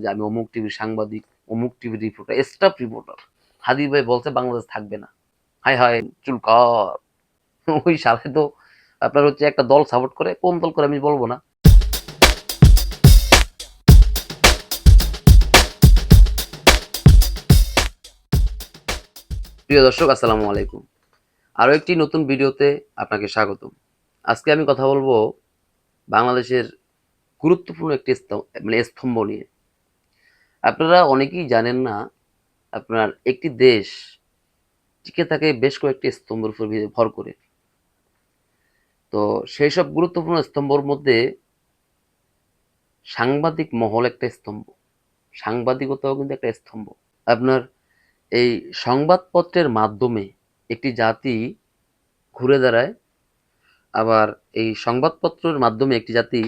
যে আমি অমুক টিভির সাংবাদিক, অমুক টিভির রিপোর্টার, স্টাফ রিপোর্টার। হাদি ভাই বলছে বাংলাদেশ থাকবে না। হায় হায় চুলকার। ওই সালে তো আপনার হচ্ছে একটা দল সাপোর্ট করে, কোন দল করে আমি বলবো না। প্রিয় দর্শক, আসসালামু আলাইকুম। আরো একটি নতুন ভিডিওতে আপনাকে স্বাগতম। আজকে আমি কথা বলবো বাংলাদেশের গুরুত্বপূর্ণ একটি স্তম্ভ নিয়ে। আপনারা অনেকেই জানেন না, আপনার একটি দেশ টিকে থাকে বেশ কয়েকটি স্তম্ভের উপর ভর করে। তো সেই সব গুরুত্বপূর্ণ স্তম্ভের মধ্যে সাংবাদিক মহল একটা স্তম্ভ, সাংবাদিকতাও কিন্তু একটা স্তম্ভ। আপনার এই সংবাদপত্রের মাধ্যমে একটি জাতি ঘুরে দাঁড়ায়, আবার এই সংবাদপত্রের মাধ্যমে একটি জাতি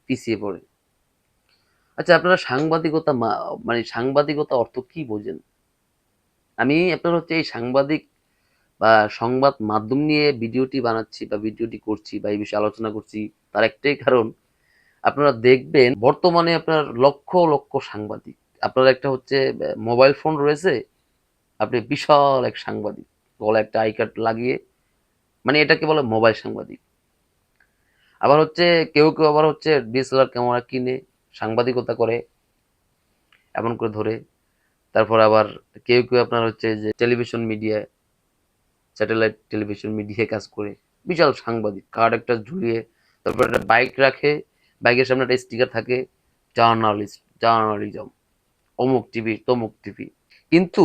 পিছিয়ে পড়ে। আচ্ছা, আপনারা সাংবাদিকতা মানে সাংবাদিকতা অর্থ কি বোঝেন? আমি আপনার হচ্ছে এই সাংবাদিক বা সংবাদ মাধ্যম নিয়ে ভিডিওটি বানাচ্ছি বা ভিডিওটি করছি বা এই বিষয়ে আলোচনা করছি, তার একটাই কারণ, আপনারা দেখবেন বর্তমানে আপনার লক্ষ লক্ষ সাংবাদিক। আপনার একটা হচ্ছে মোবাইল ফোন রয়েছে, আপনি বিশাল এক সাংবাদিক, গলা একটা আই কার্ড লাগিয়ে, মানে এটাকে বলে মোবাইল সাংবাদিক। আবার হচ্ছে কেউ কেউ আবার হচ্ছে ডিএসএলআর ক্যামেরা কিনে সাংবাদিকতা করে, এমন করে ধরে। তারপর আবার কেউ কেউ আপনার হচ্ছে যে টেলিভিশন মিডিয়ায়, স্যাটেলাইট টেলিভিশন মিডিয়ায় কাজ করে, বিশাল সাংবাদিক, কার্ড একটা ঝুলিয়ে। তারপর একটা বাইক রাখে, বাইকের সামনে একটা স্টিকার থাকে, জার্নালিস্ট, জার্নালিজম, অমুক টিভি তমুক টিভি। কিন্তু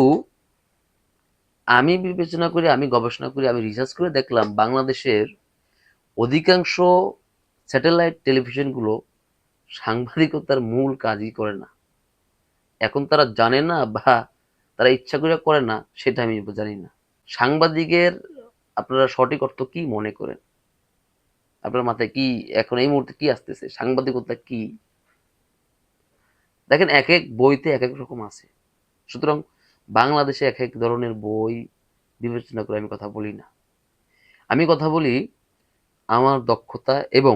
আমি বিবেচনা করি, আমি গবেষণা করি, আমি রিসার্চ করে দেখলাম বাংলাদেশের অধিকাংশ স্যাটেলাইট টেলিভিশনগুলো সাংবাদিকতার মূল কাজই করে না। এখন তারা জানে না, বা তারা ইচ্ছা করে করে না, সেটা আমি জানি না। সাংবাদিকের আপনারা সঠিক অর্থ কি মনে করেন? আপনার মাথায় কি এখন এই মুহূর্তে কি আসতেছে? সাংবাদিকতা কি? দেখেন, এক এক বইতে এক এক রকম আছে। সুতরাং বাংলাদেশে এক এক ধরনের বই বিবেচনা করে আমি কথা বলি না। আমি কথা বলি আমার দক্ষতা এবং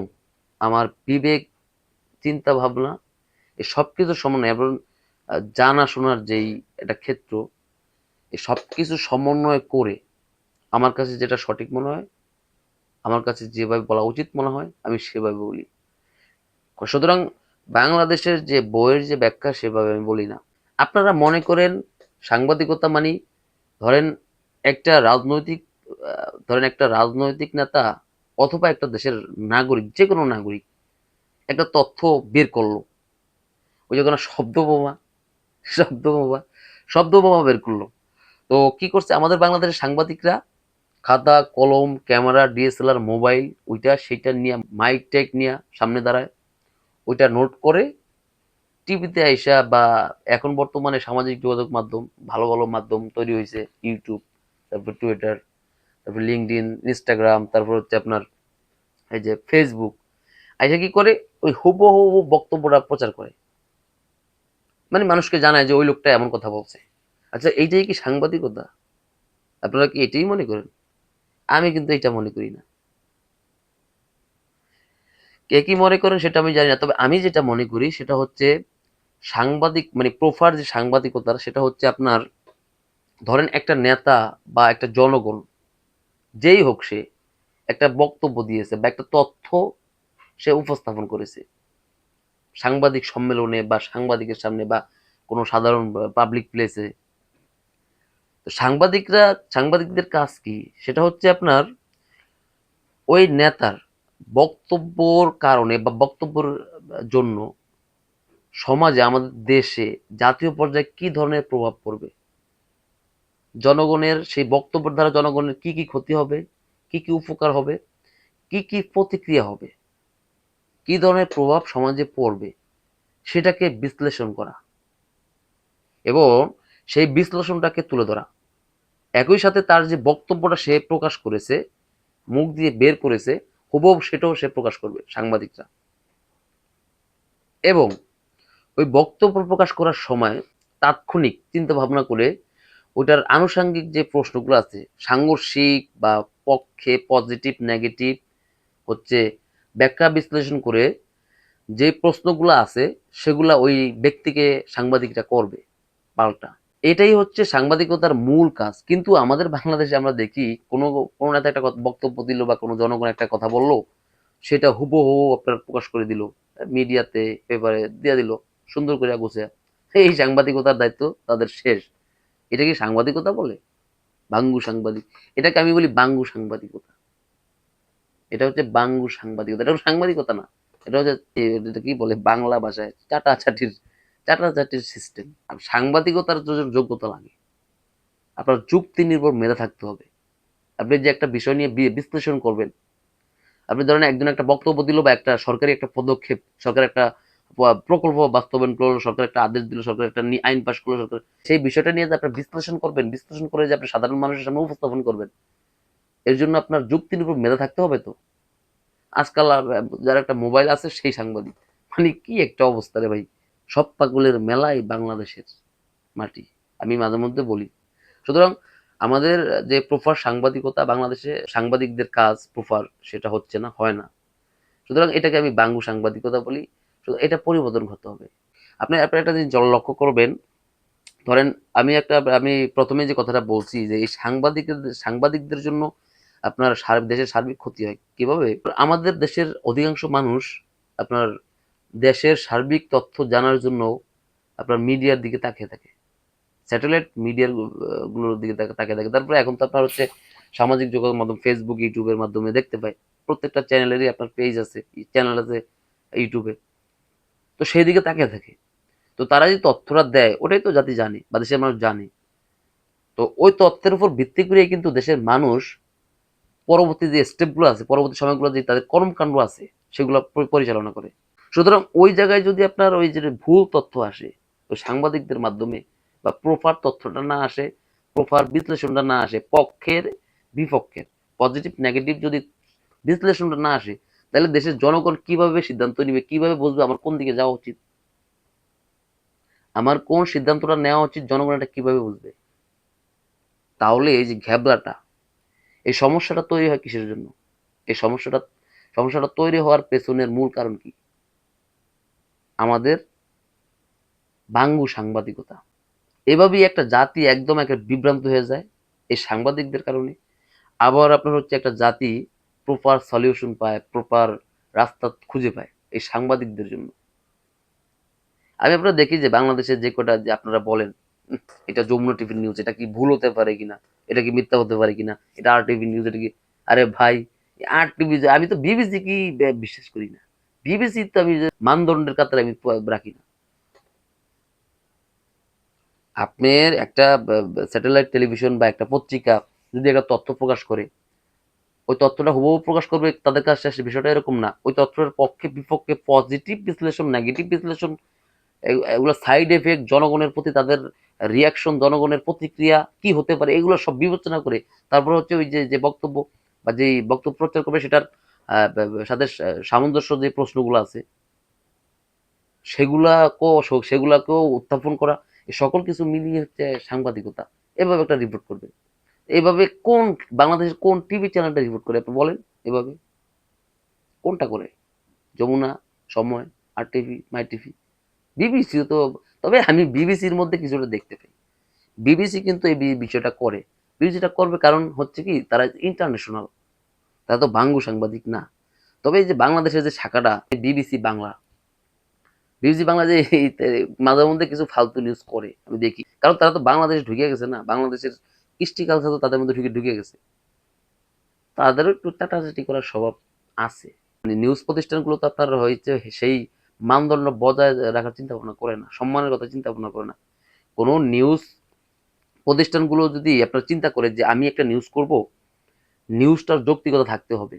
আমার বিবেক, চিন্তা ভাবনা, এই সবকিছু সমন্বয় এবং জানা শোনার যেই একটা ক্ষেত্র, এই সবকিছু সমন্বয় করে আমার কাছে যেটা সঠিক মনে হয়, আমার কাছে যেভাবে বলা উচিত মনে হয়, আমি সেভাবে বলি। সুতরাং বাংলাদেশের যে বইয়ের যে ব্যাখ্যা, সেভাবে আমি বলি না। আপনারা মনে করেন সাংবাদিকতা মানি, ধরেন একটা রাজনৈতিক ধরেন একটা রাজনৈতিক নেতা অথবা একটা দেশের নাগরিক, যে কোনো নাগরিক একটা তথ্য বের করলো, ওই যে কোনো শব্দ বোমা, শব্দ বোমা, শব্দ বোমা বের করলো। তো কি করছে আমাদের বাংলাদেশের সাংবাদিকরা? খাতা কলম ক্যামেরা ডিএসএলআর মোবাইল, ওইটা সেটা নিয়ে, মাইক টাইক নিয়ে সামনে দাঁড়ায়, ওইটা নোট করে টিভিতে আইসা, বা এখন বর্তমানে সামাজিক যোগাযোগ মাধ্যম, ভালো ভালো মাধ্যম তৈরি হয়েছে, ইউটিউব, তারপর টুইটার, তারপর লিঙ্কডইন, ইনস্টাগ্রাম, তারপর হচ্ছে আপনার এই যে ফেসবুক, আইসা কি করে ওই হুবহু বক্তব্যটা প্রচার করে, মানে মানুষকে জানায় যে ওই লোকটা এমন কথা বলছে। আচ্ছা, এইটাই কি সাংবাদিকতা? আপনারা কি এটাই মনে করেন? আমি কিন্তু এটা মনে করি না। কে কি মনে করেন সেটা আমি জানি না, তবে আমি যেটা মনে করি সেটা হচ্ছে সাংবাদিক মানে প্রপার যে সাংবাদিকতা, সেটা হচ্ছে আপনার ধরেন একটা নেতা বা একটা জনগণ, যেই হোক, সে একটা বক্তব্য দিয়েছে বা একটা তথ্য সে উপস্থাপন করেছে সাংবাদিক সম্মেলনে বা সাংবাদিকের সামনে বা কোনো সাধারণ পাবলিক প্লেসে। তো সাংবাদিকদের কাজ কি? সেটা হচ্ছে আপনার ওই নেতার বক্তব্যর কারণে বা বক্তব্যের জন্য সমাজে, আমাদের দেশে, জাতীয় পর্যায়ে কি ধরনের প্রভাব পড়বে, জনগণের সেই বক্তব্যের দ্বারা জনগণের কি কি ক্ষতি হবে, কি কি উপকার হবে, কি কি প্রতিক্রিয়া হবে, কি ধরনের প্রভাব সমাজে পড়বে, সেটাকে বিশ্লেষণ করা এবং সেই বিশ্লেষণটাকে তুলে ধরা। একই সাথে তার যে বক্তব্যটা সে প্রকাশ করেছে, মুখ দিয়ে বের করেছে, হুবহু সেটাও সে প্রকাশ করবে সাংবাদিকরা। এবং ওই বক্তব্য প্রকাশ করার সময় তাৎক্ষণিক চিন্তা ভাবনা করে ওইটার আনুষঙ্গিক যে প্রশ্নগুলো আছে, সাংঘর্ষিক বা পক্ষে, পজিটিভ নেগেটিভ হচ্ছে ব্যাখ্যা বিশ্লেষণ করে যে প্রশ্নগুলো আছে সেগুলা ওই ব্যক্তিকে সাংবাদিকরা করবে পাল্টা। এটাই হচ্ছে সাংবাদিকতার মূল কাজ। কিন্তু আমাদের বাংলাদেশে আমরা দেখি কোনো কোনো নেতা একটা বক্তব্য দিল বা কোনো জনগণ একটা কথা বললো, সেটা হুবহু আপনার প্রকাশ করে দিল মিডিয়াতে, পেপারে দিয়ে দিল সুন্দর করে গুছিয়ে। এই সাংবাদিকতার দায়িত্ব তাদের শেষ। এটা কি সাংবাদিকতা বলে? বাঙ্গু সাংবাদিক। এটাকে আমি বলি বাঙ্গু সাংবাদিকতা। এটা হচ্ছে বাঙ্গু সাংবাদিকতা। এটা সাংবাদিকতা না। এটা হচ্ছে এটা কি বলে বাংলা ভাষায় চাটাচাটির সিস্টেম। আর সাংবাদিকতার যোগ্যতা লাগে, আপনার যুক্তি নির্ভর মেধা থাকতে হবে। আপনি যে একটা বিষয় নিয়ে বিশ্লেষণ করবেন, আপনি ধরেন একজন একটা বক্তব্য দিল বা একটা সরকারি একটা পদক্ষেপ, সরকার একটা প্রকল্প বাস্তবায়ন করলো, সরকার একটা আদেশ দিল, সরকার একটা আইন পাশ করলো, সরকার সেই বিষয়টা নিয়ে যে আপনার বিশ্লেষণ করবেন, বিশ্লেষণ করে যে আপনি সাধারণ মানুষের সামনে উপস্থাপন করবেন, এর জন্য আপনার যুক্তি নির্ভর মেধা থাকতে হবে। তো আজকাল যার একটা মোবাইল আছে সেই সাংবাদিক, মানে কি একটা অবস্থা রে ভাই। সব পাগলের মেলাই বাংলাদেশের মাটি, আমি মাঝে মধ্যে বলি। সুতরাং আমাদের যে প্রপার সাংবাদিকতা, বাংলাদেশে সাংবাদিকদের কাজ প্রপার সেটা হচ্ছে না, হয় না। সুতরাং এটাকে আমি বাঙ্গু সাংবাদিকতা বলি। এটা পরিবর্তন করতে হবে। আপনি আপনি একটা জিনিস লক্ষ্য করবেন, ধরেন আমি প্রথমে যে কথাটা বলছি যে এই সাংবাদিকদের জন্য আপনার দেশের সার্বিক ক্ষতি হয় কিভাবে। আমাদের দেশের অধিকাংশ মানুষ আপনার দেশের সার্বিক তথ্য জানার জন্য আপনার মিডিয়ার দিকে তাকিয়ে থাকে, স্যাটেলাইট মিডিয়ার গুলোর দিকে তাকিয়ে থাকে। তারপরে এখন তো আপনার হচ্ছে সামাজিক যোগাযোগ মাধ্যম ফেসবুক, ইউটিউবের মাধ্যমে দেখতে পাই প্রত্যেকটা চ্যানেলেরই আপনার পেজ আছে, চ্যানেল আছে ইউটিউবে। তো সেই দিকে তাকিয়ে থাকে। তো তারা যে তথ্যটা দেয় ওটাই তো জাতি জানে বা দেশের মানুষ জানে। তো ওই তথ্যের উপর ভিত্তি করে কিন্তু দেশের মানুষ পরবর্তী যে স্টেপগুলো আছে, পরবর্তী সময়গুলো যে তাদের কর্মকাণ্ড আছে সেগুলো পরিচালনা করে। সুতরাং ওই জায়গায় যদি আপনার ওই যে ভুল তথ্য আসে ওই সাংবাদিকদের মাধ্যমে, বা প্রপার তথ্যটা না আসে, প্রপার বিশ্লেষণটা না আসে, পক্ষের বিপক্ষের পজিটিভ নেগেটিভ যদি বিশ্লেষণটা না আসে, তাহলে দেশের জনগণ কিভাবে সিদ্ধান্ত নিবে, কিভাবে বুঝবে আমার কোন দিকে যাওয়া উচিত, আমার কোন সিদ্ধান্তটা নেওয়া উচিত, জনগণ এটা কিভাবে বুঝবে? তাহলে এই যে ঘ্যাবলাটা, এই সমস্যাটা তৈরি হয় কিসের জন্য? এই সমস্যাটা তৈরি হওয়ার পেছনের মূল কারণ কি? আমাদের বাঙ্গু সাংবাদিকতা। এভাবেই একটা জাতি একদম একটা বিভ্রান্ত হয়ে যায় এই সাংবাদিকদের কারণে। আবার আপনার হচ্ছে একটা জাতি প্রপার সলিউশন পায়, প্রপার রাস্তা খুঁজে পায় এই সাংবাদিকদের জন্য। আমি আপনারা দেখি যে বাংলাদেশের যে কটা যে আপনারা বলেন এটা যমুনা টিভির নিউজ, এটা কি ভুল হতে পারে কিনা, এটা কি মিথ্যা হতে পারে কিনা, এটা আর টিভি নিউজ, এটা কি, আরে ভাই আর টিভি, আমি তো বিবিসি কি বিশ্বাস করি না। বিবিসি তো আমি মানদণ্ডের কাতারে আমি রাখি না। আপনার একটা স্যাটেলাইট টেলিভিশন বা একটা পত্রিকা যদি একটা তথ্য প্রকাশ করে, ওই তথ্যটা হুবহু প্রকাশ করবে তাদের কাছে, বিষয়টা এরকম না। ওই তথ্যের পক্ষে বিপক্ষে পজিটিভ বিশ্লেষণ, নেগেটিভ বিশ্লেষণ, এগুলো সাইড এফেক্ট, জনগণের প্রতি তাদের রিয়াকশন, জনগণের প্রতিক্রিয়া কি হতে পারে, এগুলো সব বিবেচনা করে তারপর হচ্ছে ওই যে বক্তব্য বা যে বক্তব্য প্রচার করবে সেটার সাথে সামঞ্জস্য যে প্রশ্নগুলো আছে সেগুলাকেও উত্থাপন করা, এই সকল কিছু মিলিয়ে হচ্ছে সাংবাদিকতা। এভাবে একটা রিপোর্ট করবে। এভাবে কোন বাংলাদেশের কোন টিভি চ্যানেলটা রিপোর্ট করে আপনি বলেন? এভাবে কোনটা করে? যমুনা, সময়, আর টিভি, মাই টিভি, বিবিসি তো। তবে আমি বিবিসির মধ্যে কিছুটা দেখতে পাই। বিবিসি কিন্তু এই বিষয়টা করে। বিবিসিটা করবে কারণ হচ্ছে কি তারা ইন্টারন্যাশনাল, তারা তো বাঙ্গু সাংবাদিক না। তবে এই যে বাংলাদেশের যে শাখাটা বিবিসি বাংলা, বিবিসি বাংলা যে মাঝে মধ্যে কিছু ফালতু নিউজ করে আমি দেখি, কারণ তারা তো বাংলাদেশে ঢুকে গেছে না, বাংলাদেশের কৃষ্টি কালচার তো তাদের মধ্যে ঢুকে গেছে, তাদেরও একটু চাটাচাটি করার স্বভাব আছে। মানে নিউজ প্রতিষ্ঠানগুলো তো আপনার হয়েছে সেই মানদণ্ড বজায় রাখার চিন্তা ভাবনা করে না, সম্মানের কথা চিন্তা ভাবনা করে না। কোনো নিউজ প্রতিষ্ঠানগুলো যদি আপনার চিন্তা করে যে আমি একটা নিউজ করব, নিউজটার যৌক্তিকতা থাকতে হবে,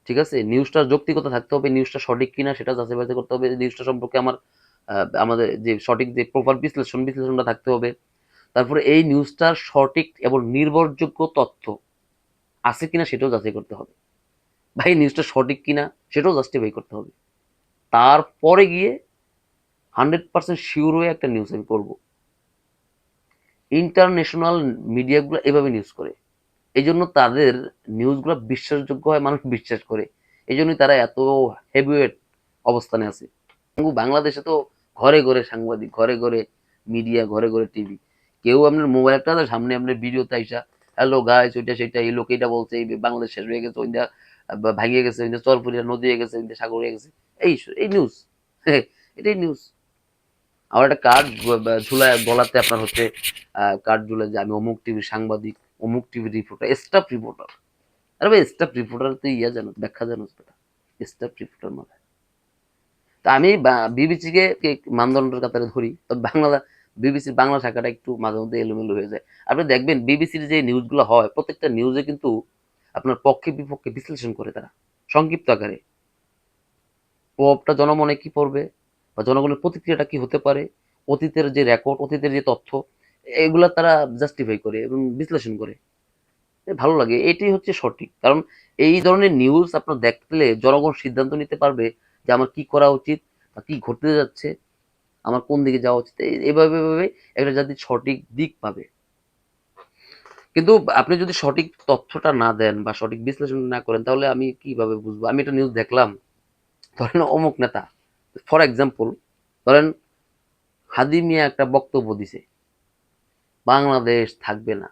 ঠিক আছে, নিউজটার যৌক্তিকতা থাকতে হবে, নিউজটা সঠিক কিনা সেটা যাচাই বাছাই করতে হবে, নিউজটা সম্পর্কে আমাদের যে সঠিক যে প্রপার বিশ্লেষণটা থাকতে হবে। তারপরে এই নিউজটার সঠিক এবং নির্ভরযোগ্য তথ্য আছে কিনা সেটাও যাচাই করতে হবে। ভাই নিউজটা সঠিক কিনা সেটাও জাস্টিফাই করতে হবে। তারপরে গিয়ে 100% শিওর হয়ে একটা নিউজ আমি করবো। ইন্টারন্যাশনাল মিডিয়াগুলো এভাবে নিউজ করে, এই জন্য তাদের নিউজগুলো বিশ্বাসযোগ্য হয়, মানুষ বিশ্বাস করে। এই জন্যই তারা এত হেভিওয়েট অবস্থানে আছে। কিন্তু বাংলাদেশে তো ঘরে ঘরে সাংবাদিক, ঘরে ঘরে মিডিয়া, ঘরে ঘরে টিভি। কেউ আপনার মোবাইল একটা সামনে আপনার ভিডিওতে আইসা হ্যালো গাইস ওইটা সেটা এই লোক এইটা বলছে এই বাংলাদেশ শেষ হয়ে গেছে ওইটা ভাঙিয়ে গেছে ওইটা চরপুরিয়া নদী হয়ে গেছে ওইটা সাগর হয়ে গেছে এই নিউজ এটাই নিউজ। আমার একটা কার্ড ঝুলায় গলাতে আপনার হচ্ছে কার্ড ঝুলায় যে আমি অমুক টিভির সাংবাদিক, অমুক টিভির রিপোর্টার, স্টাফ রিপোর্টার। আরে ভাই স্টাফ রিপোর্টার তো ইয়া জানো ব্যাখ্যা জানো স্টাফ রিপোর্টার মানে তা আমি বিবিসি কে মানদণ্ডের কাতারে ধরি, তবে বাংলা বিবিসির বাংলা শাখাটা একটু মাঝে মধ্যে এলোমেলো হয়ে যায়। আপনি দেখবেন বিবিসির যে নিউজগুলো হয় প্রত্যেকটা নিউজে কিন্তু আপনার পক্ষে বিপক্ষে বিশ্লেষণ করে তারা সংক্ষিপ্ত আকারে প্রভাবটা জনমনে কি পড়বে বা জনগণের প্রতিক্রিয়াটা কি হতে পারে, অতীতের যে রেকর্ড, অতীতের যে তথ্য, এগুলা তারা জাস্টিফাই করে এবং বিশ্লেষণ করে। ভালো লাগে, এটাই হচ্ছে সঠিক। কারণ এই ধরনের নিউজ আপনার দেখলে জনগণ সিদ্ধান্ত নিতে পারবে যে আমার কি করা উচিত বা কি ঘটতে যাচ্ছে, আমার কোন দিকে যাওয়া উচিত। এভাবে এভাবে একটা জাতির সঠিক দিক পাবে। কিন্তু আপনি যদি সঠিক তথ্যটা না দেন বা সঠিক বিশ্লেষণ না করেন তাহলে আমি কিভাবে বুঝবো? আমি একটা নিউজ দেখলাম, ধরেন অমুক নেতা, ফর এক্সাম্পল ধরেন হাদি মিয়া একটা বক্তব্য দিছে বাংলাদেশ থাকবে না।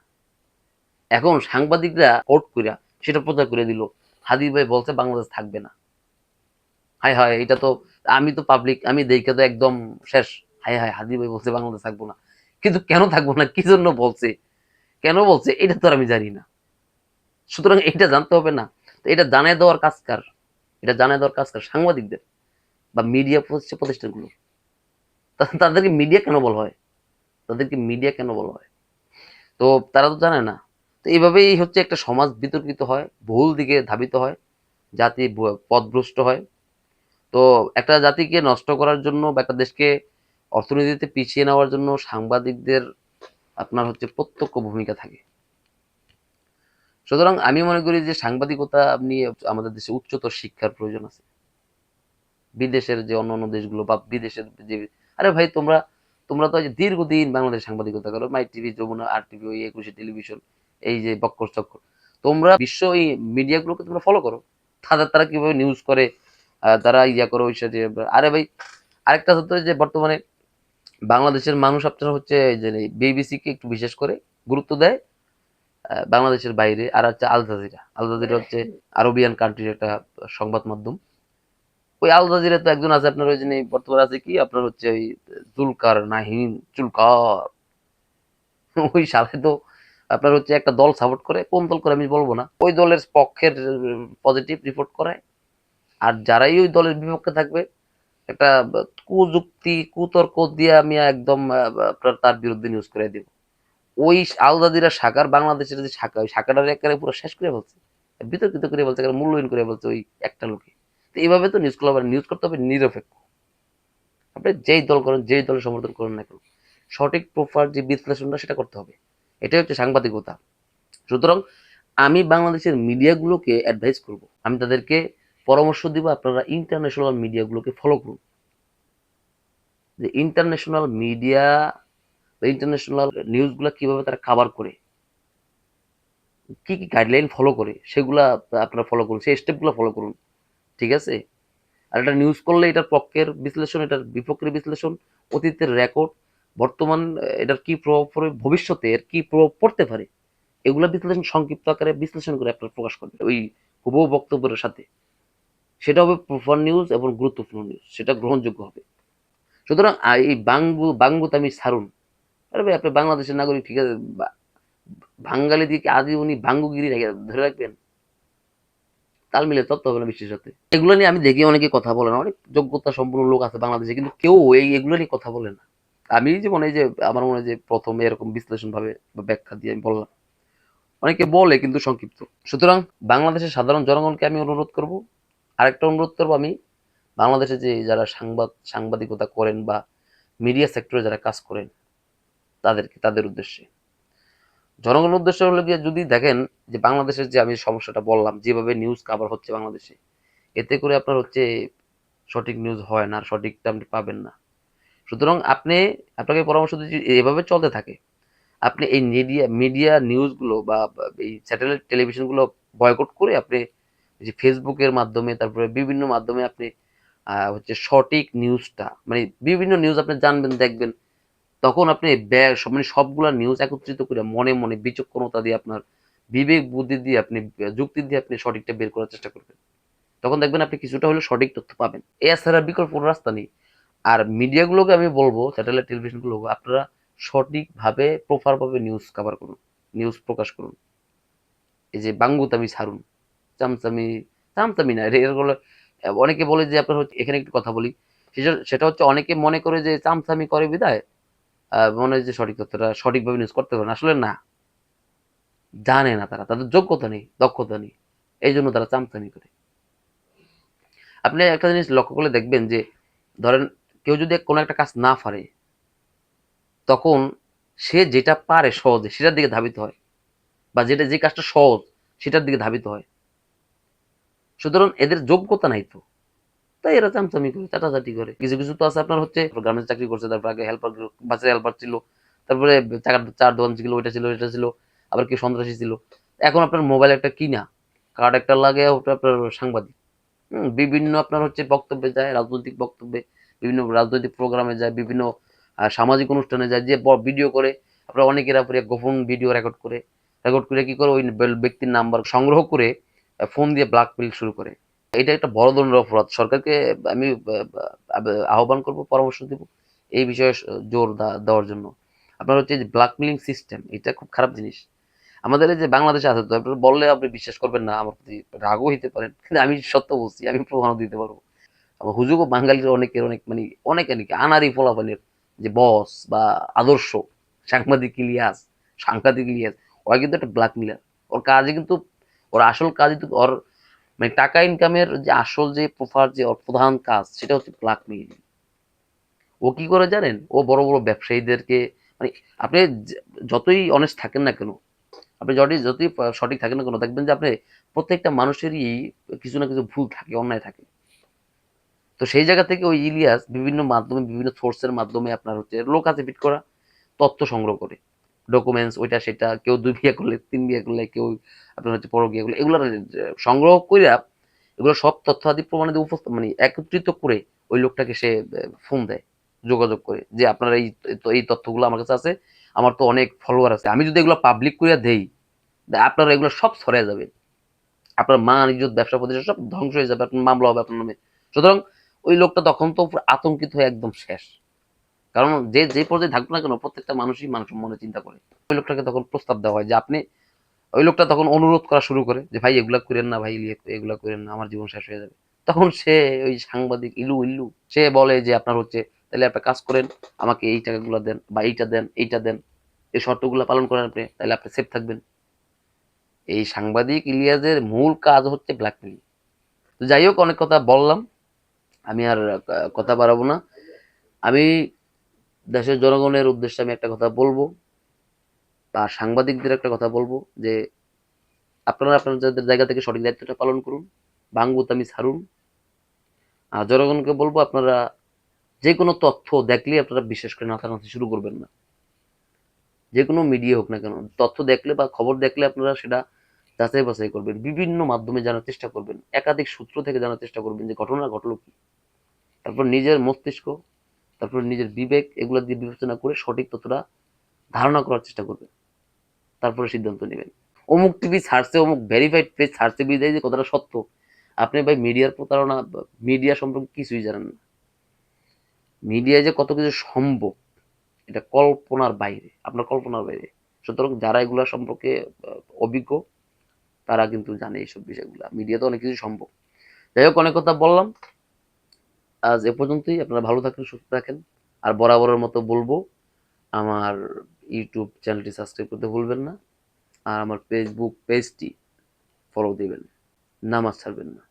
এখন সাংবাদিকরা কোট কইরা সেটা প্রচার করে দিল হাদি ভাই বলছে বাংলাদেশ থাকবে না। হায় হায়, এটা তো আমি তো পাবলিক, আমি দেখে তো একদম শেষ। হায় হায়, হাদি ভাই বলছে বাংলাদেশ থাকবো না। কিন্তু কেন থাকবো না, কি জন্য বলছে, কেন বলছে, এটা তো আর আমি জানি না। সুতরাং এটা জানতে হবে না? তো এটা জানায় দেওয়ার কাজ কার? এটা জানায় দেওয়ার কাজ কার? সাংবাদিকদের বা মিডিয়া প্রতিষ্ঠানগুলো। তাদেরকে মিডিয়া কেন বলা হয়? তাদেরকে মিডিয়া কেন বলা হয়? তো তারা তো জানে না। তো এইভাবেই হচ্ছে একটা সমাজ বিতর্কিত হয়, ভুল দিকে ধাবিত হয়, জাতি পথভ্রষ্ট হয়। তো একটা জাতিকে নষ্ট করার জন্য বা একটা দেশকে অর্থনীতিতে পিছিয়ে নেওয়ার জন্য সাংবাদিকদের আপনার হচ্ছে প্রত্যক্ষ ভূমিকা থাকে। সুতরাং আমি মনে করি যে সাংবাদিকতা নিয়ে আমাদের দেশে উচ্চতর শিক্ষার প্রয়োজন আছে। বিদেশের যে অন্যান্য দেশগুলো বা বিদেশের যে আরে ভাই তোমরা তোমরা তো দীর্ঘদিন বাংলাদেশ সাংবাদিকতা করো, মাই টিভি, যমুনা, আর টিভি, ওই ২১ টেলিভিশন, এই যে বক্কর চক্কর, তোমরা বিশ্ব এই মিডিয়াগুলোকে তোমরা ফলো করো, তারা কিভাবে নিউজ করে, তারা ইয়া করে ওই সাথে। আরে ভাই আরেকটা হতো যে বর্তমানে বাংলাদেশের মানুষ আপনার হচ্ছে যে বিবিসি কে একটু বিশেষ করে গুরুত্ব দেয় বাংলাদেশের বাইরে। আর হচ্ছে আল জাজিরা, আল জাজিরা হচ্ছে আরবিয়ান কান্ট্রির একটা সংবাদ মাধ্যম। ওই আল জাজিরা তো একজন আছে আপনার ওই যে বর্তমানে আছে কি আপনার হচ্ছে ওই জুলকার নাহিম চুলকার, ওই সাথে তো আপনার হচ্ছে একটা দল সাপোর্ট করে, কোন দল করে আমি বলবো না, ওই দলের পক্ষের পজিটিভ রিপোর্ট করায়। আর যারাই ওই দলের বিপক্ষে থাকবে একটা কুযুক্তি কুতর্ক দিয়ে আমি একদম আপনার তার বিরুদ্ধে নিউজ করে দিব। ওই আল জাজিরা শাখার বাংলাদেশের যে শাখা, ওই শাখাটার একেবারে পুরো শেষ করে বলছে, বিতর্কিত করে বলছে, মূল্যায়ন করে বলছে ওই একটা লোকে। তো এইভাবে তো নিউজ করলে নিউজ করতে হবে নিরপেক্ষ। আপনি যেই দল করেন, যেই দলের সমর্থন করেন না কেন, সঠিক প্রপার যে বিশ্লেষণটা সেটা করতে হবে। এটাই হচ্ছে সাংবাদিকতা। সুতরাং আমি বাংলাদেশের মিডিয়াগুলোকে অ্যাডভাইস করব, আমি তাদেরকে পরামর্শ দিব আপনারা ইন্টারন্যাশনাল মিডিয়াগুলোকে ফলো করুন। যে ইন্টারন্যাশনাল মিডিয়া বা ইন্টারন্যাশনাল নিউজগুলো কিভাবে তারা কাভার করে, কি কি গাইডলাইন ফলো করে, সেগুলা আপনারা ফলো করুন, সেই স্টেপগুলো ফলো করুন। ঠিক আছে? আর এটা নিউজ করলে এটার পক্ষের বিশ্লেষণ, এটার বিপক্ষের বিশ্লেষণ, অতীতের রেকর্ড, বর্তমান এটার কি প্রভাব পড়বে, ভবিষ্যতে এর কি প্রভাব পড়তে পারে, এগুলা বিশ্লেষণ সংক্ষিপ্ত আকারে বিশ্লেষণ করে আপনার প্রকাশ করবে ওই হুবহু বক্তব্যের সাথে। সেটা হবে প্রপার নিউজ এবং গুরুত্বপূর্ণ নিউজ, সেটা গ্রহণযোগ্য হবে। সুতরাং এই বাঙ্গুতামি ছাড়ুন। আরে ভাই আপনি বাংলাদেশের নাগরিক, ঠিক আছে, বাঙালি দিকে আদি উনি বাঙ্গুগিরি ধরে রাখবেন, তাল মিলে তত্ত্ব হবে না বিশ্বের সাথে। এগুলো নিয়ে আমি দেখি অনেকে কথা বলে না, অনেক যোগ্যতা সম্পন্ন লোক আছে বাংলাদেশে, কিন্তু কেউ এগুলো নিয়ে কথা বলে না। আমি যে মনে হয় যে আমার মনে হয় যে প্রথমে এরকম বিশ্লেষণ ভাবে বা ব্যাখ্যা দিয়ে আমি বললাম, অনেকে বলে কিন্তু সংক্ষিপ্ত। সুতরাং বাংলাদেশের সাধারণ জনগণকে আমি অনুরোধ করব, আরেকটা অনুরোধ করবো আমি, বাংলাদেশে যে যারা সাংবাদিকতা করেন বা মিডিয়া সেক্টরে যারা কাজ করেন তাদের উদ্দেশ্যে, জনগণের উদ্দেশ্যে হলো গিয়ে যদি দেখেন যে বাংলাদেশের যে আমি সমস্যাটা বললাম যেভাবে নিউজ কাভার হচ্ছে বাংলাদেশে, এতে করে আপনার হচ্ছে সঠিক নিউজ হয় না, আর সঠিকটা আপনি পাবেন না। সুতরাং আপনাকে পরামর্শ দিচ্ছি, এভাবে চলতে থাকে আপনি এই মিডিয়া নিউজগুলো বা এই স্যাটেলাইট টেলিভিশনগুলো বয়কট করে আপনি যে ফেসবুকের মাধ্যমে তারপরে বিভিন্ন মাধ্যমে আপনি হচ্ছে সঠিক নিউজটা, মানে বিভিন্ন নিউজ আপনি জানবেন, দেখবেন, তখন আপনি মানে সবগুলা নিউজ একত্রিত করে মনে মনে বিচক্ষণতা দিয়ে, আপনার বিবেক বুদ্ধি দিয়ে, আপনি যুক্তি দিয়ে আপনি সঠিকটা বের করার চেষ্টা করবেন। তখন দেখবেন আপনি কিছুটা হলেও সঠিক তথ্য পাবেন। এছাড়া বিকল্প কোনো রাস্তা নেই। আর মিডিয়াগুলোকে আমি বলবো, স্যাটেলাইট টেলিভিশনগুলো, আপনারা সঠিকভাবে প্রপারভাবে নিউজ কভার করুন, নিউজ প্রকাশ করুন। এই যে বাঙ্গুতামি ছাড়ুন, চামচামি, চামচামি না, এগুলো অনেকে বলে যে আপনার হচ্ছে, এখানে একটু কথা বলি, সেটা হচ্ছে অনেকে মনে করে যে চামচামি করে বিদায় মনে হয় যে সঠিক তথ্যটা সঠিকভাবে নিউজ করতে পারে না। আসলে না, জানে না, তাদের যোগ্যতা নেই, দক্ষতা নেই, এই জন্য তারা চামচামি করে। আপনি একটা জিনিস লক্ষ্য করলে দেখবেন যে, ধরেন কেউ যদি কোনো একটা কাজ না পারে, তখন সে যেটা পারে সহজে সেটার দিকে ধাবিত হয়, বা যে কাজটা সহজ সেটার দিকে ধাবিত হয়। সুতরাং এদের যোগ্যতা নাই তো, তাই এরা চামচামি করে, চাটাচাটি করে। কিছু কিছু তো আছে আপনার হচ্ছে গার্মেন্টস চাকরি করছে, তারপর আগে হেল্পার, বাসের হেল্পার ছিল, তারপরে চার দোকান ছিল, ওইটা ছিল, এটা ছিল, আবার কি সন্ত্রাসী ছিল। এখন আপনার মোবাইল একটা কিনা, কার্ড একটা লাগে, ওটা আপনার সাংবাদিক। বিভিন্ন আপনার হচ্ছে বক্তব্যে যায়, রাজনৈতিক বক্তব্যে, বিভিন্ন রাজনৈতিক প্রোগ্রামে যায়, বিভিন্ন সামাজিক অনুষ্ঠানে যায়, যে ভিডিও করে, আপনার অনেকের উপরে গোপন ভিডিও রেকর্ড করে কি করে, ওই ব্যক্তির নাম্বার সংগ্রহ করে ফোন দিয়ে ব্ল্যাকমেইল শুরু করে। এটা একটা বড় ধরনের অপরাধ। সরকারকে আমি আহ্বান করব, পরামর্শ দেব এই বিষয়ে জোর দেওয়ার জন্য। আপনার হচ্ছে যে ব্ল্যাকমেইলিং সিস্টেম, এটা খুব খারাপ জিনিস। আমাদের এই যে বাংলাদেশে আছে, তো আপনার বললে আপনি বিশ্বাস করবেন না, আমার প্রতি রাগও হইতে পারেন, কিন্তু আমি সত্য বলছি, আমি প্রমাণও দিতে পারবো। আমার হুজুগও বাঙালির অনেকের অনেক, মানে অনেক অনেক আনারি পোলাপানের যে বস বা আদর্শ সাংঘাতিক ইলিয়াস, ওরা কিন্তু একটা ব্ল্যাকমেইলার। ওর কাজে কিন্তু, ওর আসল কাজ কিন্তু, ওর মানে টাকা ইনকামের যে আসল যে প্রফার, যে ওর প্রধান কাজ, সেটা হচ্ছে ব্ল্যাকমেইল। ও কি করে জানেন? ও বড় বড় ব্যবসায়ীদেরকে, মানে আপনি যতই অনেস্ট থাকেন না কেন, আপনি যতই সঠিক থাকেন না কেন, দেখবেন যে আপনি প্রত্যেকটা মানুষেরই কিছু না কিছু ভুল থাকে, অন্যায় থাকে। তো সেই জায়গা থেকে ওই ইলিয়াস বিভিন্ন মাধ্যমে, বিভিন্ন সোর্সের মাধ্যমে আপনার হচ্ছে লোক আছে ফিট করা, তথ্য সংগ্রহ করে, ডকুমেন্টস, ওইটা সেটা, কেউ ২ বিয়ে করলে, ৩ বিয়ে করলে, কেউ আপনার হচ্ছে পরকীয়া করলে, এগুলো সংগ্রহ করে, এগুলো সব তথ্য আদি প্রমাণ দিয়ে মানে একত্রিত করে ওই লোকটাকে সে ফোন দেয়, যোগাযোগ করে, যে আপনার এই তথ্যগুলো আমার কাছে আছে, আমার তো অনেক ফলোয়ার আছে, আমি যদি এগুলো পাবলিক করে দেই, আপনার এগুলো সব ছড়ায় যাবে, আপনার মান ইজ্জত, ব্যবসা প্রতিষ্ঠান সব ধ্বংস হয়ে যাবে, আপনার মামলা হবে আপনার নামে। সুতরাং ওই লোকটা তখন তো আতঙ্কিত হয়ে একদম শেষ। কারণ যে পর্যায়ে থাকুক না কেন, প্রত্যেকটা মানুষই মানুষের মনে চিন্তা করে। ওই লোকটাকে তখন প্রস্তাব দেওয়া হয় যে আপনি, ওই লোকটা তখন অনুরোধ করা শুরু করে যে ভাই এগুলা করেন না, ভাই এগুলা করেন না, আমার জীবন শেষ হয়ে যাবে। তখন সে, ওই সাংবাদিক ইলু সে বলে যে আপনার হচ্ছে, তাহলে একটা কাজ করেন, আমাকে এই টাকাগুলো দেন, বা এইটা দেন, এই শর্তগুলো পালন করেন আপনি, তাহলে আপনি সেফ থাকবেন। এই সাংবাদিক ইলিয়াসের মূল কাজ হচ্ছে ব্ল্যাকমেইল। তো যাই হোক, অনেক কথা বললাম, আমি আর কথা বাড়াবো না। আমি দেশের জনগণের উদ্দেশ্যে আমি একটা কথা বলবো, বা সাংবাদিকদের একটা কথা বলবো, যে আপনারা আপনাদের জায়গা থেকে সঠিক দায়িত্বটা পালন করুন, বাঙ্গুতামি ছাড়ুন। আর জনগণকে বলবো, আপনারা যে কোনো তথ্য দেখলেই আপনারা বিশ্বাস করে নাচানাচি শুরু করবেন না। যে কোনো মিডিয়া হোক না কেন, তথ্য দেখলে বা খবর দেখলে আপনারা সেটা যাচাই বাছাই করবেন, বিভিন্ন মাধ্যমে জানার চেষ্টা করবেন, একাধিক সূত্র থেকে জানার চেষ্টা করবেন যে ঘটনা ঘটলো কি। তারপর নিজের মস্তিষ্ক, তারপর নিজের বিবেক, এগুলো দিয়ে বিবেচনা করে সঠিক তথ্যটা ধারণা করার চেষ্টা করবেন, তারপরে সিদ্ধান্ত নেবেন। অমুক টিভি ছাড়ছে, অমুক ভেরিফাইড পেজ ছাড়ছে বিদায় যে কথাটা সত্য, আপনি ভাই মিডিয়ার প্রতারণা, মিডিয়া সম্পর্কে কিছুই জানেন না। মিডিয়ায় যে কত কিছু সম্ভব, এটা কল্পনার বাইরে, আপনার কল্পনার বাইরে। সুতরাং যারা এগুলা সম্পর্কে অভিজ্ঞ, তারা কিন্তু জানে এইসব বিষয়গুলা, মিডিয়াতে অনেক কিছু সম্ভব। যাই হোক, অনেক কথা বললাম, আজ এ পর্যন্তই। আপনারা ভালো থাকেন, সুস্থ থাকেন। আর বরাবরের মতো বলবো, আমার ইউটিউব চ্যানেলটি সাবস্ক্রাইব করতে ভুলবেন না, আর আমার ফেসবুক পেজটি ফলো দিবেন, নামাজ ছাড়বেন না।